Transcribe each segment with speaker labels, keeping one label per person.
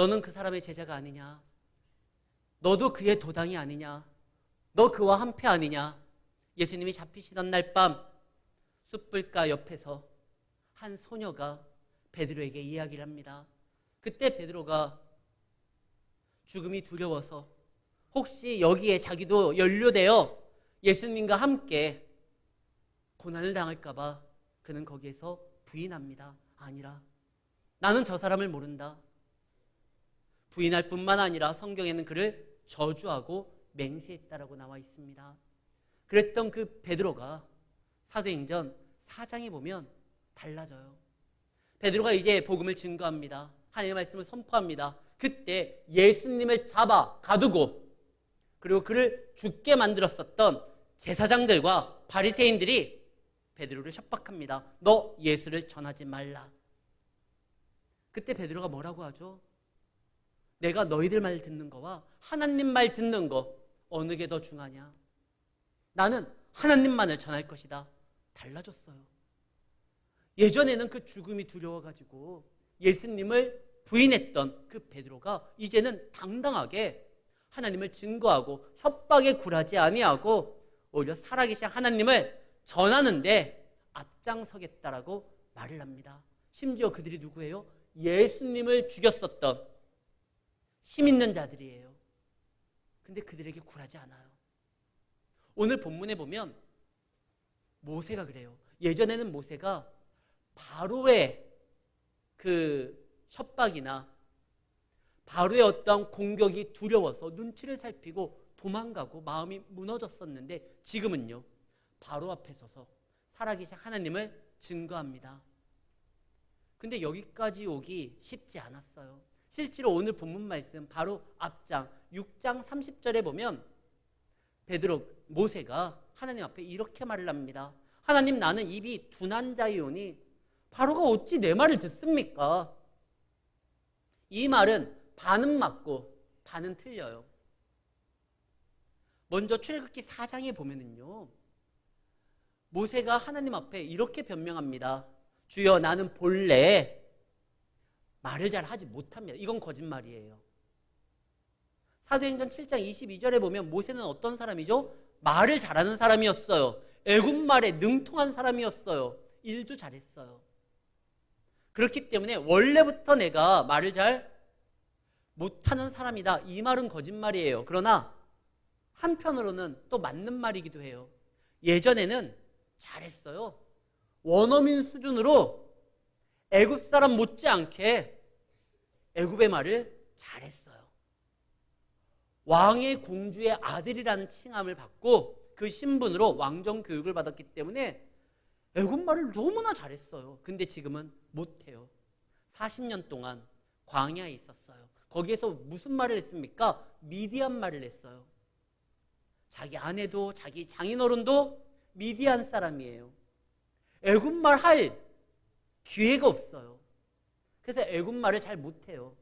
Speaker 1: 너는 그 사람의 제자가 아니냐? 너도 그의 도당이 아니냐? 너 그와 한패 아니냐? 예수님이 잡히시던 날 밤 숯불가 옆에서 한 소녀가 베드로에게 이야기를 합니다. 그때 베드로가 죽음이 두려워서 혹시 여기에 자기도 연루되어 예수님과 함께 고난을 당할까 봐 그는 거기에서 부인합니다. 아니라 나는 저 사람을 모른다. 부인할 뿐만 아니라 성경에는 그를 저주하고 맹세했다라고 나와 있습니다. 그랬던 그 베드로가 사도행전 4장에 보면 달라져요. 베드로가 이제 복음을 증거합니다. 하나님의 말씀을 선포합니다. 그때 예수님을 잡아 가두고 그리고 그를 죽게 만들었었던 제사장들과 바리새인들이 베드로를 협박합니다. 너 예수를 전하지 말라. 그때 베드로가 뭐라고 하죠? 내가 너희들 말 듣는 거와 하나님 말 듣는 거 어느 게 더 중하냐? 나는 하나님만을 전할 것이다. 달라졌어요. 예전에는 그 죽음이 두려워가지고 예수님을 부인했던 그 베드로가 이제는 당당하게 하나님을 증거하고 협박에 굴하지 아니하고 오히려 살아계신 하나님을 전하는데 앞장서겠다라고 말을 합니다. 심지어 그들이 누구예요? 예수님을 죽였었던 힘 있는 자들이에요. 근데 그들에게 굴하지 않아요. 오늘 본문에 보면 모세가 그래요. 예전에는 모세가 바로의 그 협박이나 바로의 어떤 공격이 두려워서 눈치를 살피고 도망가고 마음이 무너졌었는데 지금은요. 바로 앞에 서서 살아계신 하나님을 증거합니다. 근데 여기까지 오기 쉽지 않았어요. 실제로 오늘 본문 말씀 바로 앞장 6장 30절에 보면 모세가 하나님 앞에 이렇게 말을 합니다. 하나님, 나는 입이 둔한 자이오니 바로가 어찌 내 말을 듣습니까? 이 말은 반은 맞고 반은 틀려요. 먼저 출애굽기 4장에 보면은요. 모세가 하나님 앞에 이렇게 변명합니다. 주여, 나는 본래 말을 잘 하지 못합니다. 이건 거짓말이에요. 사도행전 7장 22절에 보면 모세는 어떤 사람이죠? 말을 잘하는 사람이었어요. 애국말에 능통한 사람이었어요. 일도 잘했어요. 그렇기 때문에 원래부터 내가 말을 잘 못하는 사람이다. 이 말은 거짓말이에요. 그러나 한편으로는 또 맞는 말이기도 해요. 예전에는 잘했어요. 원어민 수준으로 애굽 사람 못지않게 애굽의 말을 잘했어요. 왕의 공주의 아들이라는 칭함을 받고 그 신분으로 왕정 교육을 받았기 때문에 애굽 말을 너무나 잘했어요. 근데 지금은 못해요. 40년 동안 광야에 있었어요. 거기에서 무슨 말을 했습니까? 미디안 말을 했어요. 자기 아내도 자기 장인어른도 미디안 사람이에요. 애굽말 할 기회가 없어요. 그래서 애굽말을 잘 못해요.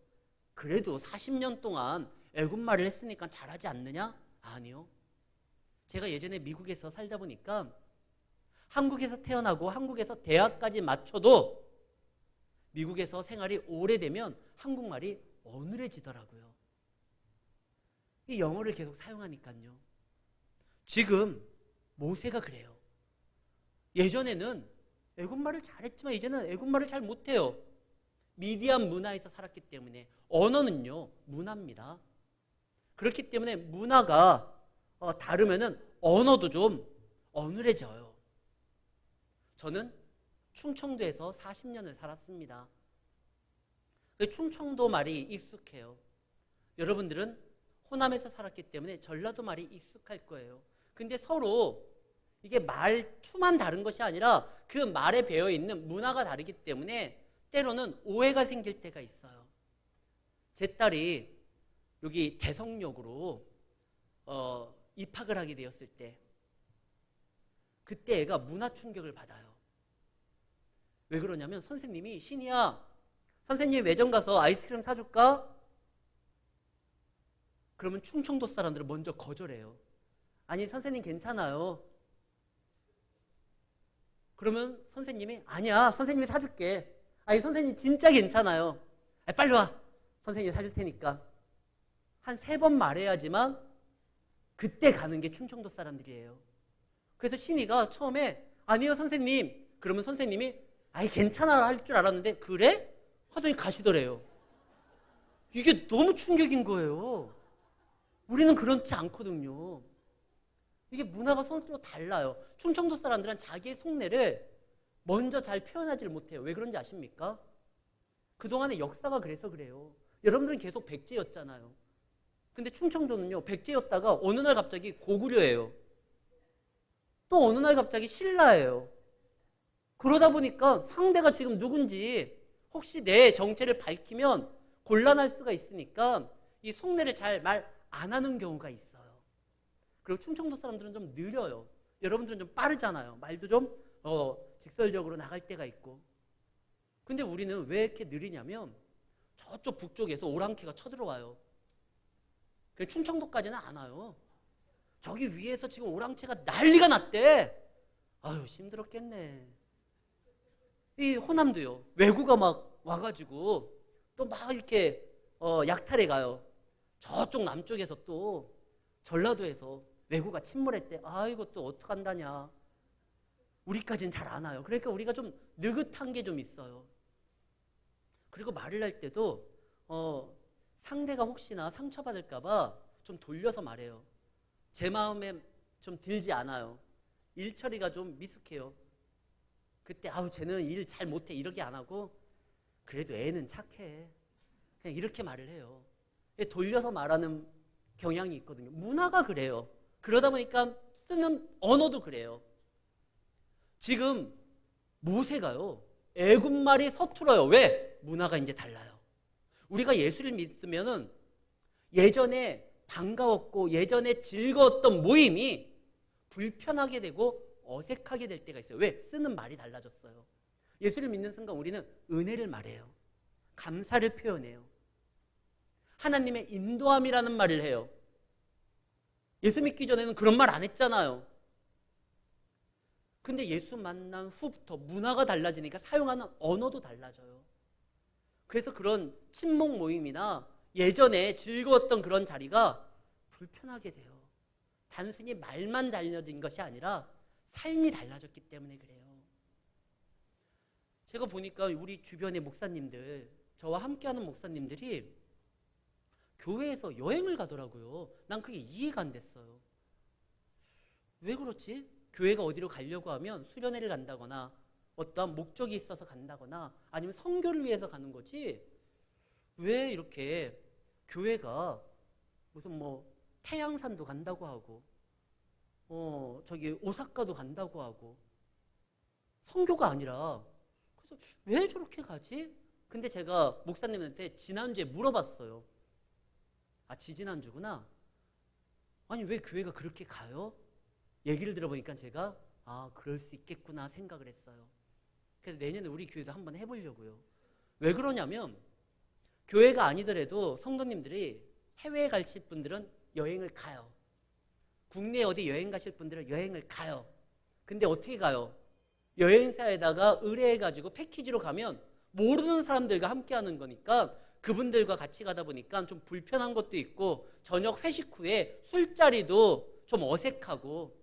Speaker 1: 그래도 40년 동안 애굽말을 했으니까 잘하지 않느냐? 아니요. 제가 예전에 미국에서 살다 보니까 한국에서 태어나고 한국에서 대학까지 마쳐도 미국에서 생활이 오래되면 한국말이 어눌해지더라고요. 이 영어를 계속 사용하니까요. 지금 모세가 그래요. 예전에는 애굽말을 잘했지만 이제는 애굽말을 잘 못해요. 미디안 문화에서 살았기 때문에. 언어는요, 문화입니다. 그렇기 때문에 문화가 다르면은 언어도 좀 어눌해져요. 저는 충청도에서 40년을 살았습니다. 충청도 말이 익숙해요. 여러분들은 호남에서 살았기 때문에 전라도 말이 익숙할 거예요. 근데 서로 이게 말투만 다른 것이 아니라 그 말에 배어있는 문화가 다르기 때문에 때로는 오해가 생길 때가 있어요. 제 딸이 여기 대성역으로 입학을 하게 되었을 때 그때 애가 문화 충격을 받아요. 왜 그러냐면 선생님이 신이야, 선생님 매점 가서 아이스크림 사줄까? 그러면 충청도 사람들은 먼저 거절해요. 아니 선생님 괜찮아요. 그러면 선생님이 아니야 선생님이 사줄게. 아니 선생님 진짜 괜찮아요. 빨리 와. 선생님이 사줄 테니까 한 3번 말해야지만 그때 가는 게 충청도 사람들이에요. 그래서 신이가 처음에 아니요 선생님, 그러면 선생님이 아이 괜찮아 할 줄 알았는데 그래? 하더니 가시더래요. 이게 너무 충격인 거예요. 우리는 그렇지 않거든요. 이게 문화가 서로 달라요. 충청도 사람들은 자기의 속내를 먼저 잘 표현하지를 못해요. 왜 그런지 아십니까? 그동안의 역사가 그래서 그래요. 여러분들은 계속 백제였잖아요. 근데 충청도는요, 백제였다가 어느 날 갑자기 고구려예요. 또 어느 날 갑자기 신라예요. 그러다 보니까 상대가 지금 누군지 혹시 내 정체를 밝히면 곤란할 수가 있으니까 이 속내를 잘 말 안 하는 경우가 있어요. 그리고 충청도 사람들은 좀 느려요. 여러분들은 좀 빠르잖아요. 말도 좀 직설적으로 나갈 때가 있고. 근데 우리는 왜 이렇게 느리냐면 저쪽 북쪽에서 오랑캐가 쳐들어와요. 충청도까지는 안 와요. 저기 위에서 지금 오랑캐가 난리가 났대. 아유 힘들었겠네. 이 호남도요. 왜구가 막 와가지고 또 막 이렇게 약탈해 가요. 저쪽 남쪽에서 또 전라도에서 왜구가 침몰했대. 아이고 또 어떡한다냐. 우리까지는 잘 안 와요. 그러니까 우리가 좀 느긋한 게 좀 있어요. 그리고 말을 할 때도 상대가 혹시나 상처받을까 봐 좀 돌려서 말해요. 제 마음에 좀 들지 않아요. 일 처리가 좀 미숙해요. 그때 아우 쟤는 일 잘 못해 이렇게 안 하고 그래도 애는 착해. 그냥 이렇게 말을 해요. 돌려서 말하는 경향이 있거든요. 문화가 그래요. 그러다 보니까 쓰는 언어도 그래요. 지금 모세가요. 애굽말이 서툴어요. 왜? 문화가 이제 달라요. 우리가 예수를 믿으면은 예전에 반가웠고 예전에 즐거웠던 모임이 불편하게 되고 어색하게 될 때가 있어요. 왜? 쓰는 말이 달라졌어요. 예수를 믿는 순간 우리는 은혜를 말해요. 감사를 표현해요. 하나님의 인도함이라는 말을 해요. 예수 믿기 전에는 그런 말 안 했잖아요. 근데 예수 만난 후부터 문화가 달라지니까 사용하는 언어도 달라져요. 그래서 그런 친목 모임이나 예전에 즐거웠던 그런 자리가 불편하게 돼요. 단순히 말만 달라진 것이 아니라 삶이 달라졌기 때문에 그래요. 제가 보니까 우리 주변의 목사님들, 저와 함께하는 목사님들이 교회에서 여행을 가더라고요. 난 그게 이해가 안 됐어요. 왜 그렇지? 교회가 어디로 가려고 하면 수련회를 간다거나 어떠한 목적이 있어서 간다거나 아니면 선교를 위해서 가는 거지 왜 이렇게 교회가 무슨 뭐 태양산도 간다고 하고 저기 오사카도 간다고 하고 선교가 아니라 그래서 왜 저렇게 가지? 근데 제가 목사님한테 지난주에 물어봤어요. 아 지지난주구나. 아니 왜 교회가 그렇게 가요? 얘기를 들어보니까 제가 아 그럴 수 있겠구나 생각을 했어요. 그래서 내년에 우리 교회도 한번 해보려고요. 왜 그러냐면 교회가 아니더라도 성도님들이 해외에 가실 분들은 여행을 가요. 국내에 어디 여행 가실 분들은 여행을 가요. 근데 어떻게 가요? 여행사에다가 의뢰해가지고 패키지로 가면 모르는 사람들과 함께 하는 거니까 그분들과 같이 가다 보니까 좀 불편한 것도 있고 저녁 회식 후에 술자리도 좀 어색하고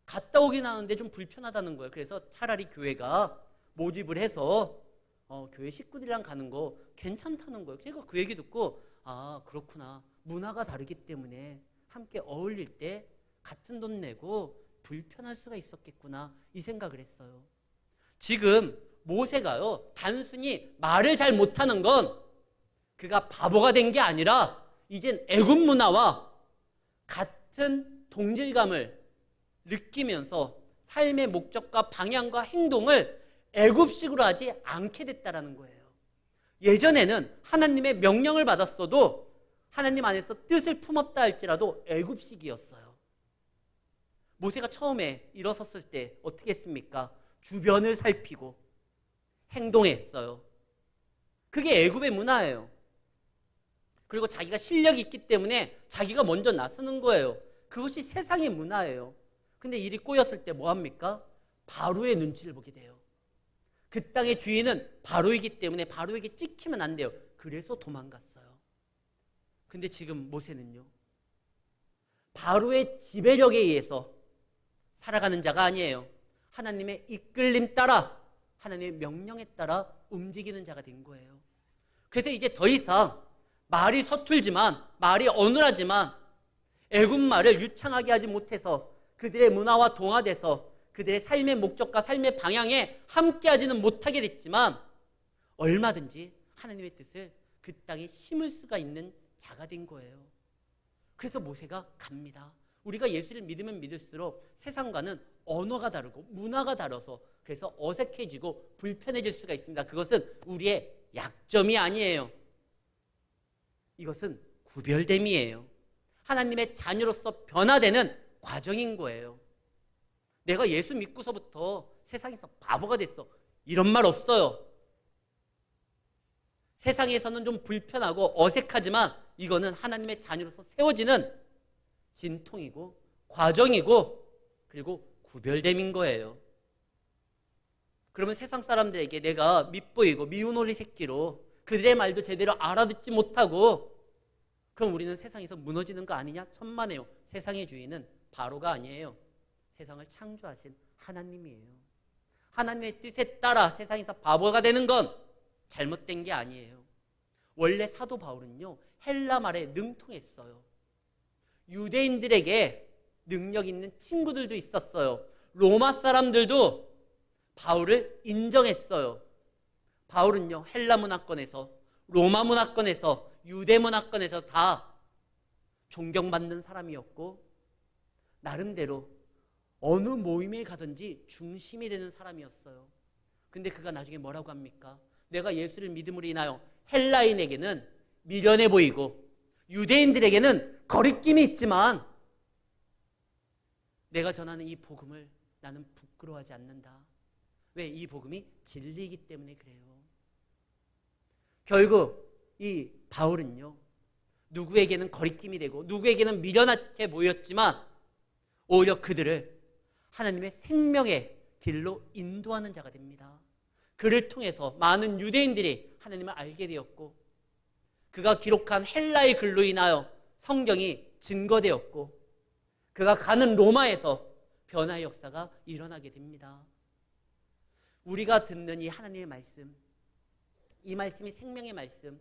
Speaker 1: 갔다 오긴 하는데 좀 불편하다는 거예요. 그래서 차라리 교회가 모집을 해서 교회 식구들이랑 가는 거 괜찮다는 거예요. 제가 그 얘기 듣고 아 그렇구나. 문화가 다르기 때문에 함께 어울릴 때 같은 돈 내고 불편할 수가 있었겠구나 이 생각을 했어요. 지금 모세가요 단순히 말을 잘 못하는 건 그가 바보가 된 게 아니라 이젠 애굽 문화와 같은 동질감을 느끼면서 삶의 목적과 방향과 행동을 애굽식으로 하지 않게 됐다라는 거예요. 예전에는 하나님의 명령을 받았어도 하나님 안에서 뜻을 품었다 할지라도 애굽식이었어요. 모세가 처음에 일어섰을 때 어떻게 했습니까? 주변을 살피고 행동했어요. 그게 애굽의 문화예요. 그리고 자기가 실력이 있기 때문에 자기가 먼저 나서는 거예요. 그것이 세상의 문화예요. 근데 일이 꼬였을 때 뭐합니까? 바로의 눈치를 보게 돼요. 그 땅의 주인은 바로이기 때문에 바로에게 찍히면 안 돼요. 그래서 도망갔어요. 근데 지금 모세는요, 바로의 지배력에 의해서 살아가는 자가 아니에요. 하나님의 이끌림 따라, 하나님의 명령에 따라 움직이는 자가 된 거예요. 그래서 이제 더 이상 말이 서툴지만, 말이 어눌하지만 애굽 말을 유창하게 하지 못해서 그들의 문화와 동화돼서 그들의 삶의 목적과 삶의 방향에 함께하지는 못하게 됐지만 얼마든지 하나님의 뜻을 그 땅에 심을 수가 있는 자가 된 거예요. 그래서 모세가 갑니다. 우리가 예수를 믿으면 믿을수록 세상과는 언어가 다르고 문화가 다르서 그래서 어색해지고 불편해질 수가 있습니다. 그것은 우리의 약점이 아니에요. 이것은 구별됨이에요. 하나님의 자녀로서 변화되는 과정인 거예요. 내가 예수 믿고서부터 세상에서 바보가 됐어, 이런 말 없어요. 세상에서는 좀 불편하고 어색하지만 이거는 하나님의 자녀로서 세워지는 진통이고 과정이고 그리고 구별됨인 거예요. 그러면 세상 사람들에게 내가 밉보이고 미운 오리 새끼로 그들의 말도 제대로 알아듣지 못하고 그럼 우리는 세상에서 무너지는 거 아니냐? 천만에요. 세상의 주인은 바로가 아니에요. 세상을 창조하신 하나님이에요. 하나님의 뜻에 따라 세상에서 바보가 되는 건 잘못된 게 아니에요. 원래 사도 바울은요, 헬라 말에 능통했어요. 유대인들에게 능력 있는 친구들도 있었어요. 로마 사람들도 바울을 인정했어요. 바울은요, 헬라 문화권에서, 로마 문화권에서, 유대 문화권에서 다 존경받는 사람이었고 나름대로 어느 모임에 가든지 중심이 되는 사람이었어요. 근데 그가 나중에 뭐라고 합니까? 내가 예수를 믿음으로 인하여 헬라인에게는 미련해 보이고 유대인들에게는 거리낌이 있지만 내가 전하는 이 복음을 나는 부끄러워하지 않는다. 왜? 이 복음이 진리이기 때문에 그래요. 결국 이 바울은요, 누구에게는 거리낌이 되고 누구에게는 미련하게 보였지만 오히려 그들을 하나님의 생명의 길로 인도하는 자가 됩니다. 그를 통해서 많은 유대인들이 하나님을 알게 되었고 그가 기록한 헬라의 글로 인하여 성경이 증거되었고 그가 가는 로마에서 변화의 역사가 일어나게 됩니다. 우리가 듣는 이 하나님의 말씀, 이 말씀이 생명의 말씀,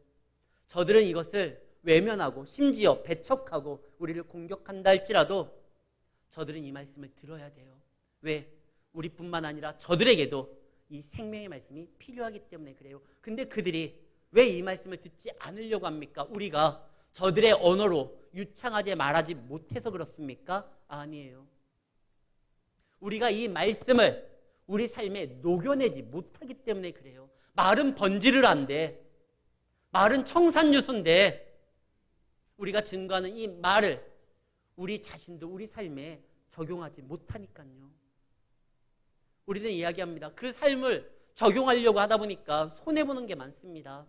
Speaker 1: 저들은 이것을 외면하고 심지어 배척하고 우리를 공격한다 할지라도 저들은 이 말씀을 들어야 돼요. 왜? 우리뿐만 아니라 저들에게도 이 생명의 말씀이 필요하기 때문에 그래요. 근데 그들이 왜 이 말씀을 듣지 않으려고 합니까? 우리가 저들의 언어로 유창하게 말하지 못해서 그렇습니까? 아니에요. 우리가 이 말씀을 우리 삶에 녹여내지 못하기 때문에 그래요. 말은 번지를 한데, 말은 청산유수인데 우리가 증거하는 이 말을 우리 자신도 우리 삶에 적용하지 못하니까요. 우리는 이야기합니다. 그 삶을 적용하려고 하다 보니까 손해보는 게 많습니다.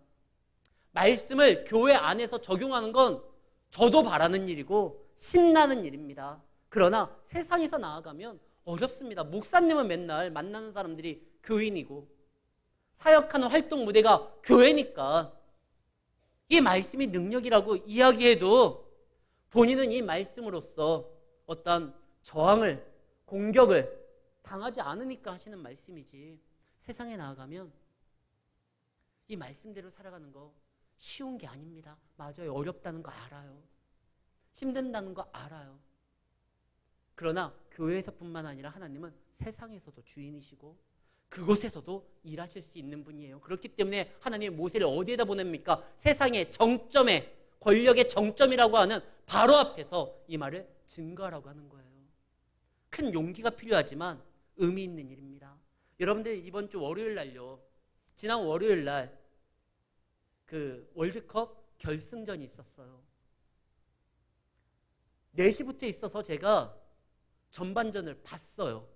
Speaker 1: 말씀을 교회 안에서 적용하는 건 저도 바라는 일이고 신나는 일입니다. 그러나 세상에서 나아가면 어렵습니다. 목사님은 맨날 만나는 사람들이 교인이고 사역하는 활동 무대가 교회니까 이 말씀이 능력이라고 이야기해도 본인은 이 말씀으로써 어떤 저항을, 공격을 당하지 않으니까 하시는 말씀이지 세상에 나아가면 이 말씀대로 살아가는 거 쉬운 게 아닙니다. 맞아요. 어렵다는 거 알아요. 힘든다는 거 알아요. 그러나 교회에서뿐만 아니라 하나님은 세상에서도 주인이시고 그곳에서도 일하실 수 있는 분이에요. 그렇기 때문에 하나님이 모세를 어디에다 보냅니까? 세상의 정점에, 권력의 정점이라고 하는 바로 앞에서 이 말을 증거하라고 하는 거예요. 큰 용기가 필요하지만 의미 있는 일입니다. 여러분들 이번 주 월요일 날요, 지난 월요일 날 그 월드컵 결승전이 있었어요. 4시부터 있어서 제가 전반전을 봤어요.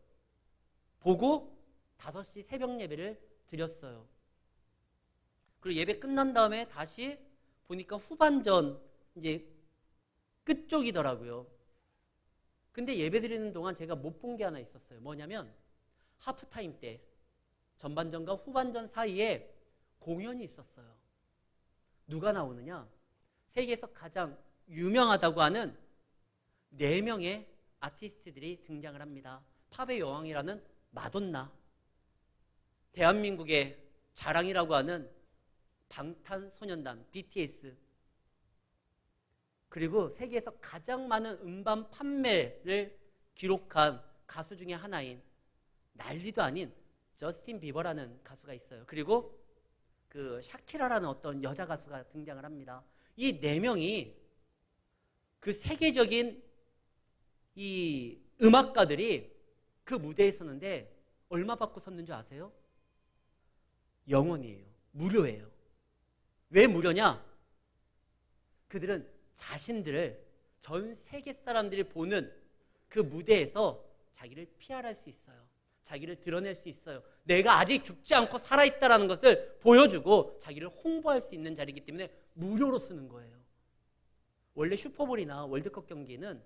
Speaker 1: 보고 5시 새벽 예배를 드렸어요. 그리고 예배 끝난 다음에 다시 보니까 후반전 이제 끝쪽이더라고요. 근데 예배 드리는 동안 제가 못 본 게 하나 있었어요. 뭐냐면 하프타임 때 전반전과 후반전 사이에 공연이 있었어요. 누가 나오느냐? 세계에서 가장 유명하다고 하는 4명의 아티스트들이 등장을 합니다. 팝의 여왕이라는 마돈나, 대한민국의 자랑이라고 하는 방탄소년단 BTS, 그리고 세계에서 가장 많은 음반 판매를 기록한 가수 중에 하나인 난리도 아닌 저스틴 비버라는 가수가 있어요. 그리고 그 샤키라라는 어떤 여자 가수가 등장을 합니다. 이 4명이 그 세계적인 이 음악가들이 그 무대에 섰는데 얼마 받고 섰는 줄 아세요? 0원이에요. 무료예요. 왜 무료냐? 그들은 자신들을 전 세계 사람들이 보는 그 무대에서 자기를 PR할 수 있어요. 자기를 드러낼 수 있어요. 내가 아직 죽지 않고 살아있다는 것을 보여주고 자기를 홍보할 수 있는 자리이기 때문에 무료로 쓰는 거예요. 원래 슈퍼볼이나 월드컵 경기는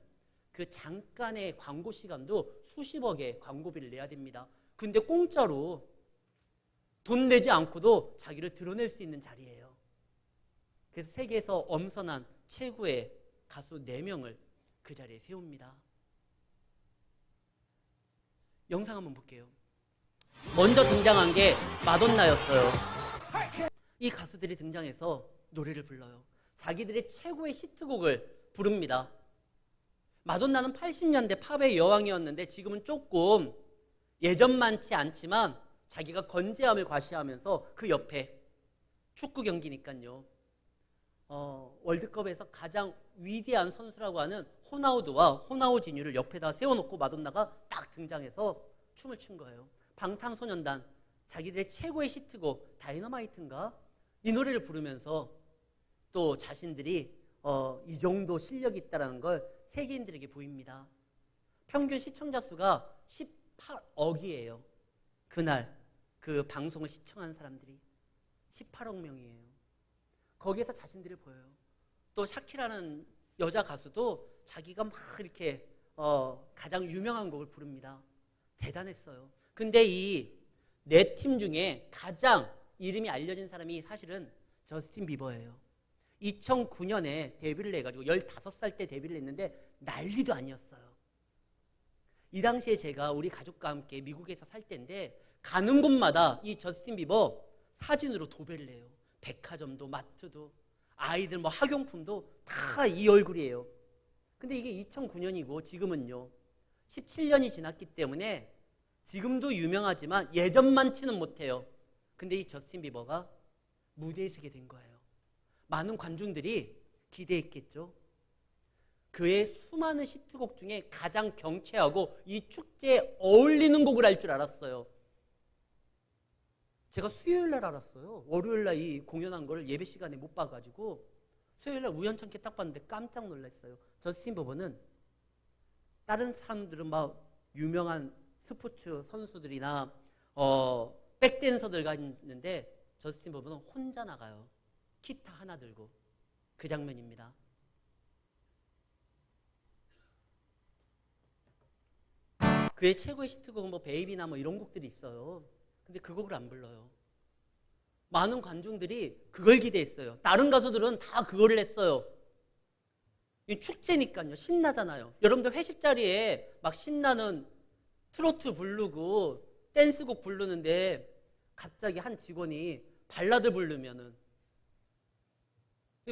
Speaker 1: 그 잠깐의 광고 시간도 수십억의 광고비를 내야 됩니다. 근데 공짜로 돈 내지 않고도 자기를 드러낼 수 있는 자리예요. 그래서 세계에서 엄선한 최고의 가수 4명을 그 자리에 세웁니다. 영상 한번 볼게요. 먼저 등장한 게 마돈나였어요. 이 가수들이 등장해서 노래를 불러요. 자기들의 최고의 히트곡을 부릅니다. 마돈나는 80년대 팝의 여왕이었는데 지금은 조금 예전만치 않지만 자기가 건재함을 과시하면서 그 옆에 축구 경기니까요. 월드컵에서 가장 위대한 선수라고 하는 호나우두와 호나우지뉴를 옆에다 세워놓고 마돈나가 딱 등장해서 춤을 춘 거예요. 방탄소년단 자기들의 최고의 히트곡 다이너마이트인가? 이 노래를 부르면서 또 자신들이 이 정도 실력이 있다는 걸 세계인들에게 보입니다. 평균 시청자 수가 18억이에요. 그날 그 방송을 시청한 사람들이 18억 명이에요. 거기에서 자신들을 보여요. 또 샤키라는 여자 가수도 자기가 막 이렇게 가장 유명한 곡을 부릅니다. 대단했어요. 근데 이 4팀 중에 가장 이름이 알려진 사람이 사실은 저스틴 비버예요. 2009년에 데뷔를 해가지고 15살 때 데뷔를 했는데 난리도 아니었어요. 이 당시에 제가 우리 가족과 함께 미국에서 살 때인데 가는 곳마다 이 저스틴 비버 사진으로 도배를 해요. 백화점도 마트도 아이들 뭐 학용품도 다 이 얼굴이에요. 근데 이게 2009년이고 지금은요 17년이 지났기 때문에 지금도 유명하지만 예전만치는 못해요. 근데 이 저스틴 비버가 무대에 서게 된 거예요. 많은 관중들이 기대했겠죠. 그의 수많은 히트곡 중에 가장 경쾌하고 이 축제에 어울리는 곡을 할 줄 알았어요. 제가 수요일 날 알았어요. 월요일 날 이 공연한 걸 예배 시간에 못 봐가지고 수요일 날 우연찮게 딱 봤는데 깜짝 놀랐어요. 저스틴 비버는 다른 사람들은 막 유명한 스포츠 선수들이나 백댄서들가 있는데 저스틴 비버는 혼자 나가요. 기타 하나 들고. 그 장면입니다. 그의 최고의 히트곡은 뭐 베이비나 뭐 이런 곡들이 있어요. 근데 그 곡을 안 불러요. 많은 관중들이 그걸 기대했어요. 다른 가수들은 다 그거를 했어요. 이 축제니까요. 신나잖아요. 여러분들 회식 자리에 막 신나는 트로트 부르고 댄스곡 부르는데 갑자기 한 직원이 발라드 부르면은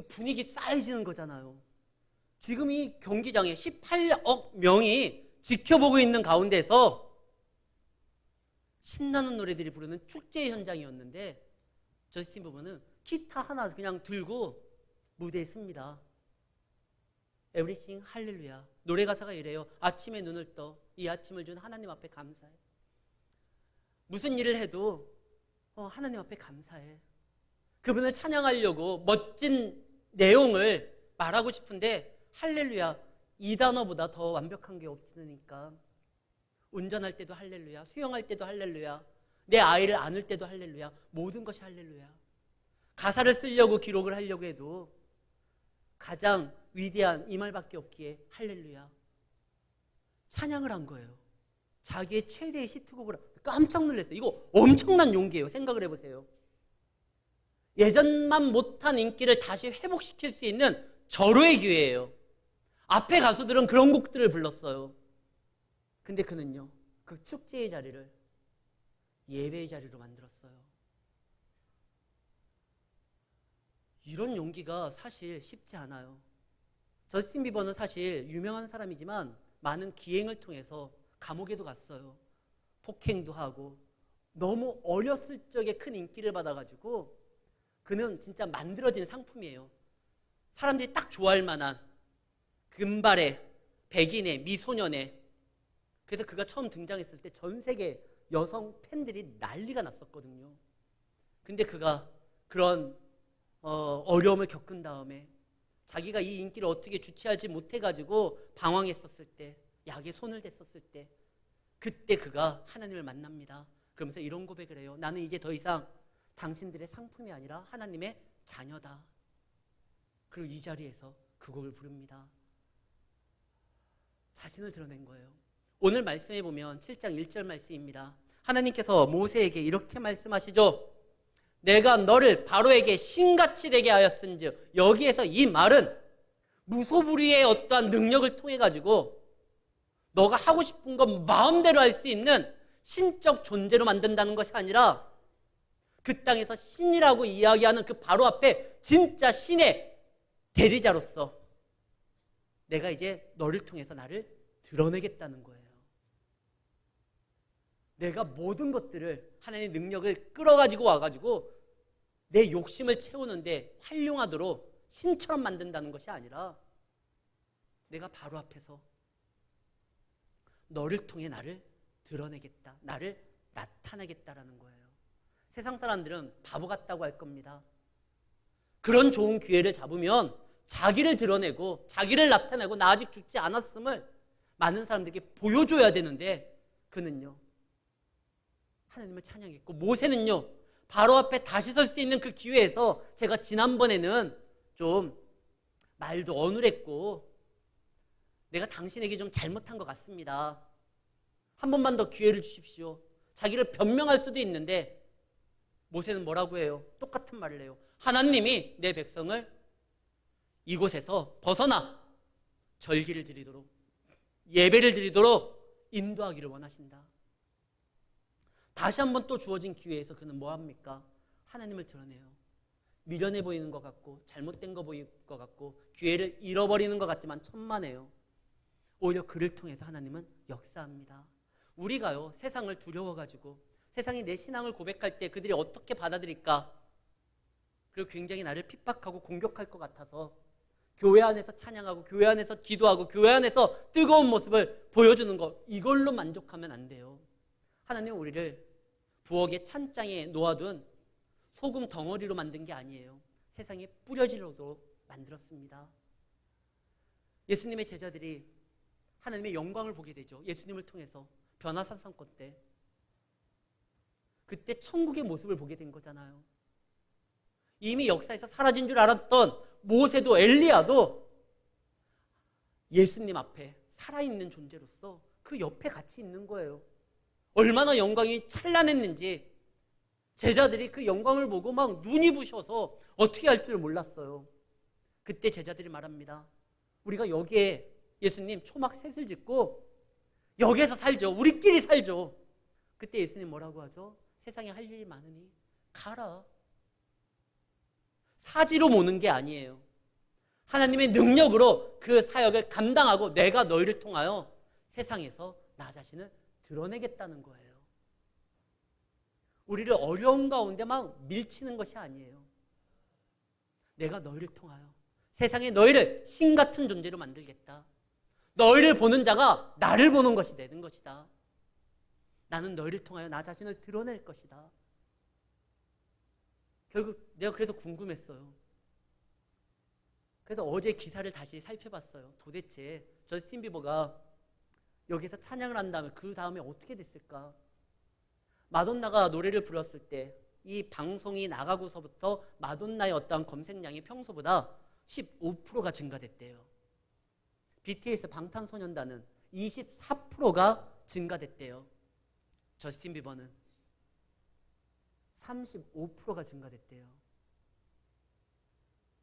Speaker 1: 분위기 싸해지는 거잖아요. 지금 이 경기장에 18억 명이 지켜보고 있는 가운데서 신나는 노래들이 부르는 축제 현장이었는데 저스틴 비버는 기타 하나 그냥 들고 무대에 씁니다. Everything 할렐루야. 노래 가사가 이래요. 아침에 눈을 떠 이 아침을 준 하나님 앞에 감사해. 무슨 일을 해도 하나님 앞에 감사해. 그분을 찬양하려고 멋진 내용을 말하고 싶은데 할렐루야 이 단어보다 더 완벽한 게 없으니까 운전할 때도 할렐루야, 수영할 때도 할렐루야, 내 아이를 안을 때도 할렐루야, 모든 것이 할렐루야. 가사를 쓰려고 기록을 하려고 해도 가장 위대한 이 말밖에 없기에 할렐루야. 찬양을 한 거예요. 자기의 최대의 히트곡을 깜짝 놀랐어요. 이거 엄청난 용기예요. 생각을 해보세요. 예전만 못한 인기를 다시 회복시킬 수 있는 절호의 기회예요. 앞에 가수들은 그런 곡들을 불렀어요. 근데 그는요, 그 축제의 자리를 예배의 자리로 만들었어요. 이런 용기가 사실 쉽지 않아요. 저스틴 비버는 사실 유명한 사람이지만 많은 기행을 통해서 감옥에도 갔어요. 폭행도 하고 너무 어렸을 적에 큰 인기를 받아가지고 그는 진짜 만들어진 상품이에요. 사람들이 딱 좋아할 만한 금발의 백인의 미소년의. 그래서 그가 처음 등장했을 때 전 세계 여성 팬들이 난리가 났었거든요. 근데 그가 그런 어려움을 겪은 다음에 자기가 이 인기를 어떻게 주체하지 못해가지고 방황했었을 때, 약에 손을 댔었을 때, 그때 그가 하나님을 만납니다. 그러면서 이런 고백을 해요. 나는 이제 더 이상 당신들의 상품이 아니라 하나님의 자녀다. 그리고 이 자리에서 그 곡을 부릅니다. 자신을 드러낸 거예요. 오늘 말씀해 보면 7장 1절 말씀입니다. 하나님께서 모세에게 이렇게 말씀하시죠. 내가 너를 바로에게 신같이 되게 하였은즉. 여기에서 이 말은 무소불위의 어떠한 능력을 통해 가지고 너가 하고 싶은 건 마음대로 할 수 있는 신적 존재로 만든다는 것이 아니라 그 땅에서 신이라고 이야기하는 그 바로 앞에 진짜 신의 대리자로서 내가 이제 너를 통해서 나를 드러내겠다는 거예요. 내가 모든 것들을 하나님의 능력을 끌어가지고 와가지고 내 욕심을 채우는데 활용하도록 신처럼 만든다는 것이 아니라 내가 바로 앞에서 너를 통해 나를 드러내겠다, 나를 나타내겠다라는 거예요. 세상 사람들은 바보 같다고 할 겁니다. 그런 좋은 기회를 잡으면 자기를 드러내고 자기를 나타내고 나 아직 죽지 않았음을 많은 사람들에게 보여줘야 되는데 그는요, 하나님을 찬양했고, 모세는요 바로 앞에 다시 설 수 있는 그 기회에서, 제가 지난번에는 좀 말도 어눌했고 내가 당신에게 좀 잘못한 것 같습니다, 한 번만 더 기회를 주십시오, 자기를 변명할 수도 있는데 모세는 뭐라고 해요? 똑같은 말을 해요. 하나님이 내 백성을 이곳에서 벗어나 절기를 드리도록, 예배를 드리도록 인도하기를 원하신다. 다시 한번 또 주어진 기회에서 그는 뭐합니까? 하나님을 드러내요. 미련해 보이는 것 같고 잘못된 거 보일 것 같고 기회를 잃어버리는 것 같지만 천만에요. 오히려 그를 통해서 하나님은 역사합니다. 우리가요 세상을 두려워가지고 세상이 내 신앙을 고백할 때 그들이 어떻게 받아들일까, 그리고 굉장히 나를 핍박하고 공격할 것 같아서 교회 안에서 찬양하고 교회 안에서 기도하고 교회 안에서 뜨거운 모습을 보여주는 것, 이걸로 만족하면 안 돼요. 하나님은 우리를 부엌의 찬장에 놓아둔 소금 덩어리로 만든 게 아니에요. 세상에 뿌려지도록 만들었습니다. 예수님의 제자들이 하나님의 영광을 보게 되죠. 예수님을 통해서 변화산상권 때. 그때 천국의 모습을 보게 된 거잖아요. 이미 역사에서 사라진 줄 알았던 모세도 엘리야도 예수님 앞에 살아있는 존재로서 그 옆에 같이 있는 거예요. 얼마나 영광이 찬란했는지 제자들이 그 영광을 보고 막 눈이 부셔서 어떻게 할지를 몰랐어요. 그때 제자들이 말합니다. 우리가 여기에 예수님 초막 셋을 짓고 여기에서 살죠. 우리끼리 살죠. 그때 예수님 뭐라고 하죠? 세상에 할 일이 많으니 가라. 사지로 모는 게 아니에요. 하나님의 능력으로 그 사역을 감당하고 내가 너희를 통하여 세상에서 나 자신을 드러내겠다는 거예요. 우리를 어려운 가운데 막 밀치는 것이 아니에요. 내가 너희를 통하여 세상에 너희를 신 같은 존재로 만들겠다. 너희를 보는 자가 나를 보는 것이 되는 것이다. 나는 너희를 통하여 나 자신을 드러낼 것이다. 결국 내가 그래서 궁금했어요. 그래서 어제 기사를 다시 살펴봤어요. 도대체 저스틴 비버가 여기서 찬양을 한 다음에 그 다음에 어떻게 됐을까? 마돈나가 노래를 불렀을 때 이 방송이 나가고서부터 마돈나의 어떠한 검색량이 평소보다 15%가 증가됐대요. BTS 방탄소년단은 24%가 증가됐대요. 저스틴 비버는 35%가 증가됐대요.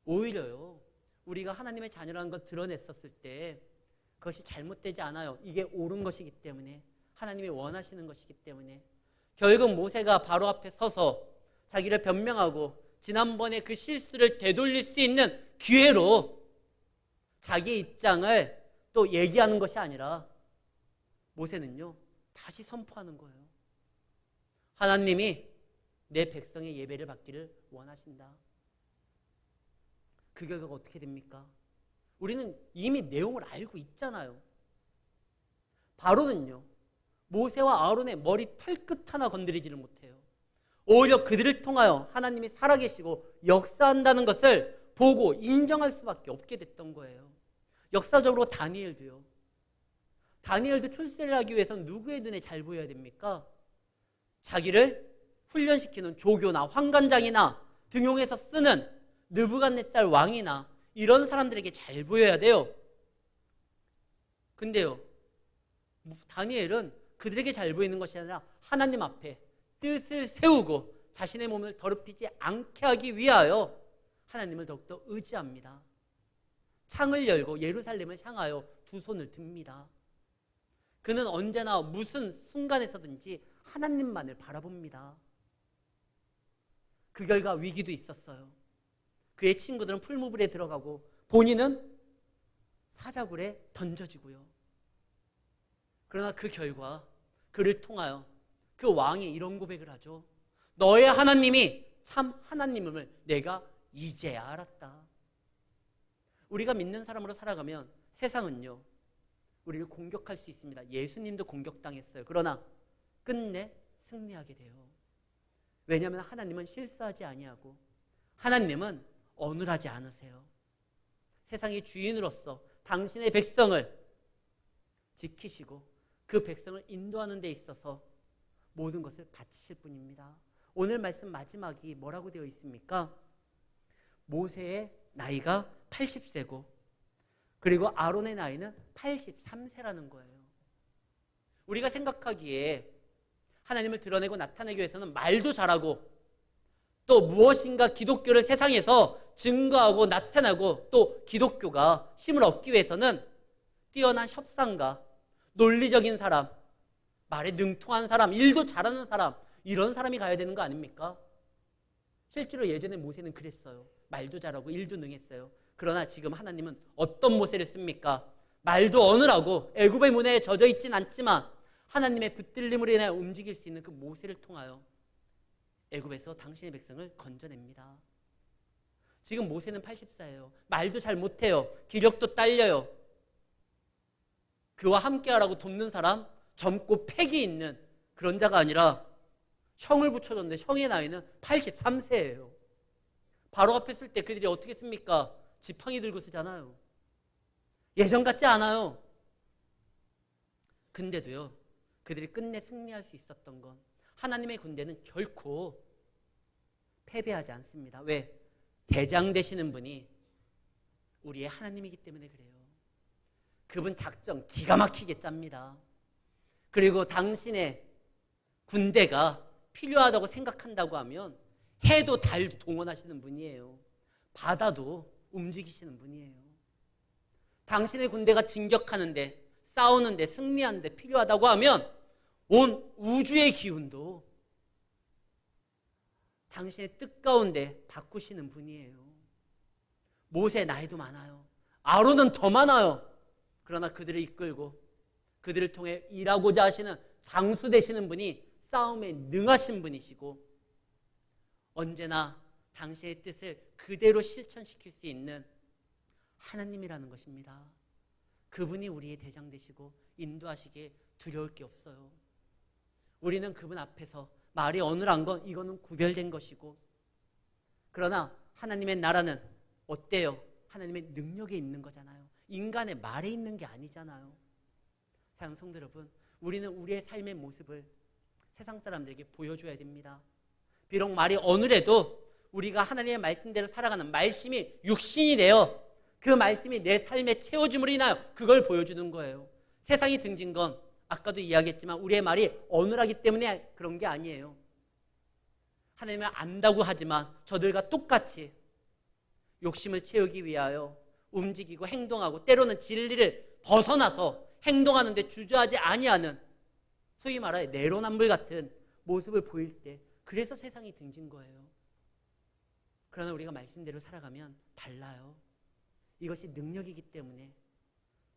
Speaker 1: 오히려요, 우리가 하나님의 자녀라는 걸 드러냈었을 때 그것이 잘못되지 않아요. 이게 옳은 것이기 때문에, 하나님이 원하시는 것이기 때문에. 결국 모세가 바로 앞에 서서 자기를 변명하고 지난번에 그 실수를 되돌릴 수 있는 기회로 자기 입장을 또 얘기하는 것이 아니라 모세는요, 다시 선포하는 거예요. 하나님이 내 백성의 예배를 받기를 원하신다. 그 결과가 어떻게 됩니까? 우리는 이미 내용을 알고 있잖아요. 바로는요, 모세와 아론의 머리 털끝 하나 건드리지를 못해요. 오히려 그들을 통하여 하나님이 살아계시고 역사한다는 것을 보고 인정할 수밖에 없게 됐던 거예요. 역사적으로 다니엘도 출세를 하기 위해서는 누구의 눈에 잘 보여야 됩니까? 자기를 훈련시키는 조교나 환관장이나 등용해서 쓰는 느부갓네살 왕이나 이런 사람들에게 잘 보여야 돼요. 근데요, 다니엘은 그들에게 잘 보이는 것이 아니라 하나님 앞에 뜻을 세우고 자신의 몸을 더럽히지 않게 하기 위하여 하나님을 더욱더 의지합니다. 창을 열고 예루살렘을 향하여 두 손을 듭니다. 그는 언제나 무슨 순간에서든지 하나님만을 바라봅니다. 그 결과 위기도 있었어요. 그의 친구들은 풀무불에 들어가고 본인은 사자굴에 던져지고요. 그러나 그 결과 그를 통하여 그 왕이 이런 고백을 하죠. 너의 하나님이 참 하나님임을 내가 이제야 알았다. 우리가 믿는 사람으로 살아가면 세상은요, 우리를 공격할 수 있습니다. 예수님도 공격당했어요. 그러나 끝내 승리하게 돼요. 왜냐하면 하나님은 실수하지 아니하고 하나님은 어눌하지 않으세요. 세상의 주인으로서 당신의 백성을 지키시고 그 백성을 인도하는 데 있어서 모든 것을 바치실 분입니다. 오늘 말씀 마지막이 뭐라고 되어 있습니까? 모세의 나이가 80세고 그리고 아론의 나이는 83세라는 거예요. 우리가 생각하기에 하나님을 드러내고 나타내기 위해서는 말도 잘하고 또 무엇인가 기독교를 세상에서 증거하고 나타나고 또 기독교가 힘을 얻기 위해서는 뛰어난 협상가, 논리적인 사람, 말에 능통한 사람, 일도 잘하는 사람, 이런 사람이 가야 되는 거 아닙니까? 실제로 예전에 모세는 그랬어요. 말도 잘하고 일도 능했어요. 그러나 지금 하나님은 어떤 모세를 씁니까? 말도 어눌하고 애굽의 문화에 젖어 있진 않지만 하나님의 붙들림으로 인하여 움직일 수 있는 그 모세를 통하여 애굽에서 당신의 백성을 건져냅니다. 지금 모세는 80세예요. 말도 잘 못해요. 기력도 딸려요. 그와 함께하라고 돕는 사람, 젊고 패기 있는 그런 자가 아니라 형을 붙여줬는데 형의 나이는 83세예요. 바로 앞에 쓸 때 그들이 어떻게 씁니까? 지팡이 들고 쓰잖아요. 예전 같지 않아요. 근데도요, 그들이 끝내 승리할 수 있었던 건 하나님의 군대는 결코 패배하지 않습니다. 왜? 대장 되시는 분이 우리의 하나님이기 때문에 그래요. 그분 작전 기가 막히게 짭니다. 그리고 당신의 군대가 필요하다고 생각한다고 하면 해도 달도 동원하시는 분이에요. 바다도 움직이시는 분이에요. 당신의 군대가 진격하는데, 싸우는데, 승리하는데 필요하다고 하면 온 우주의 기운도 당신의 뜻 가운데 바꾸시는 분이에요. 모세의 나이도 많아요. 아론은 더 많아요. 그러나 그들을 이끌고 그들을 통해 일하고자 하시는 장수 되시는 분이 싸움에 능하신 분이시고 언제나 당신의 뜻을 그대로 실천시킬 수 있는 하나님이라는 것입니다. 그분이 우리의 대장 되시고 인도하시기에 두려울 게 없어요. 우리는 그분 앞에서 말이 어눌한 건 이거는 구별된 것이고 그러나 하나님의 나라는 어때요? 하나님의 능력에 있는 거잖아요. 인간의 말에 있는 게 아니잖아요. 사랑하는 성도 여러분, 우리는 우리의 삶의 모습을 세상 사람들에게 보여줘야 됩니다. 비록 말이 어눌해도 우리가 하나님의 말씀대로 살아가는 말씀이 육신이 되어 그 말씀이 내 삶에 채워줌으로 인하여 그걸 보여주는 거예요. 세상이 등진 건 아까도 이야기했지만 우리의 말이 어눌하기 때문에 그런 게 아니에요. 하나님을 안다고 하지만 저들과 똑같이 욕심을 채우기 위하여 움직이고 행동하고 때로는 진리를 벗어나서 행동하는데 주저하지 아니하는 소위 말하여 내로남불 같은 모습을 보일 때 그래서 세상이 등진 거예요. 그러나 우리가 말씀대로 살아가면 달라요. 이것이 능력이기 때문에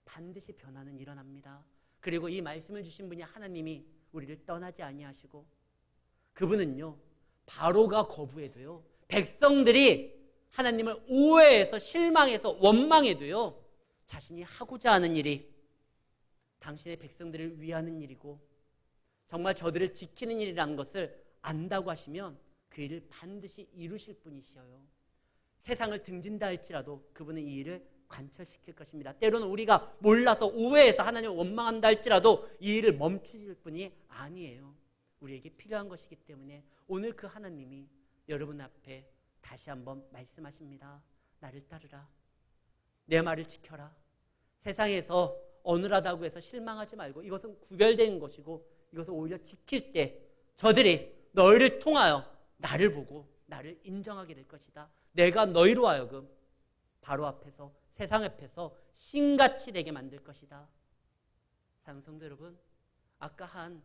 Speaker 1: 반드시 변화는 일어납니다. 그리고 이 말씀을 주신 분이 하나님이 우리를 떠나지 아니하시고 그분은요 바로가 거부해도요 백성들이 하나님을 오해해서 실망해서 원망해도요 자신이 하고자 하는 일이 당신의 백성들을 위하는 일이고 정말 저들을 지키는 일이라는 것을 안다고 하시면 그 일을 반드시 이루실 분이시여요. 세상을 등진다 할지라도 그분은 이 일을 관철시킬 것입니다. 때로는 우리가 몰라서 오해해서 하나님을 원망한다 할지라도 이 일을 멈추실 분이 아니에요. 우리에게 필요한 것이기 때문에 오늘 그 하나님이 여러분 앞에 다시 한번 말씀하십니다. 나를 따르라. 내 말을 지켜라. 세상에서 어눌하다고 해서 실망하지 말고 이것은 구별된 것이고 이것을 오히려 지킬 때 저들이 너희를 통하여 나를 보고 나를 인정하게 될 것이다. 내가 너희로 하여금 바로 앞에서 세상 앞에서 신같이 되게 만들 것이다. 사랑하는 성도 여러분, 아까 한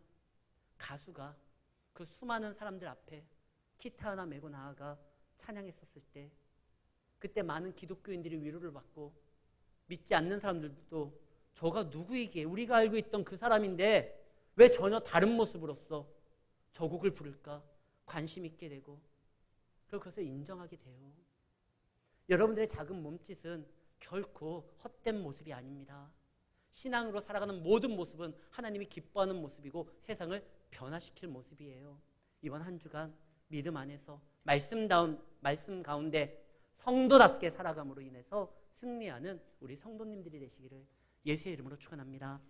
Speaker 1: 가수가 그 수많은 사람들 앞에 기타 하나 메고 나아가 찬양했었을 때 그때 많은 기독교인들이 위로를 받고 믿지 않는 사람들도 저가 누구이기에 우리가 알고 있던 그 사람인데 왜 전혀 다른 모습으로서 저 곡을 부를까 관심 있게 되고 그리고 그것을 인정하게 돼요. 여러분들의 작은 몸짓은 결코 헛된 모습이 아닙니다. 신앙으로 살아가는 모든 모습은 하나님이 기뻐하는 모습이고 세상을 변화시킬 모습이에요. 이번 한 주간 믿음 안에서 말씀 가운데 성도답게 살아감으로 인해서 승리하는 우리 성도님들이 되시기를 예수의 이름으로 축원합니다.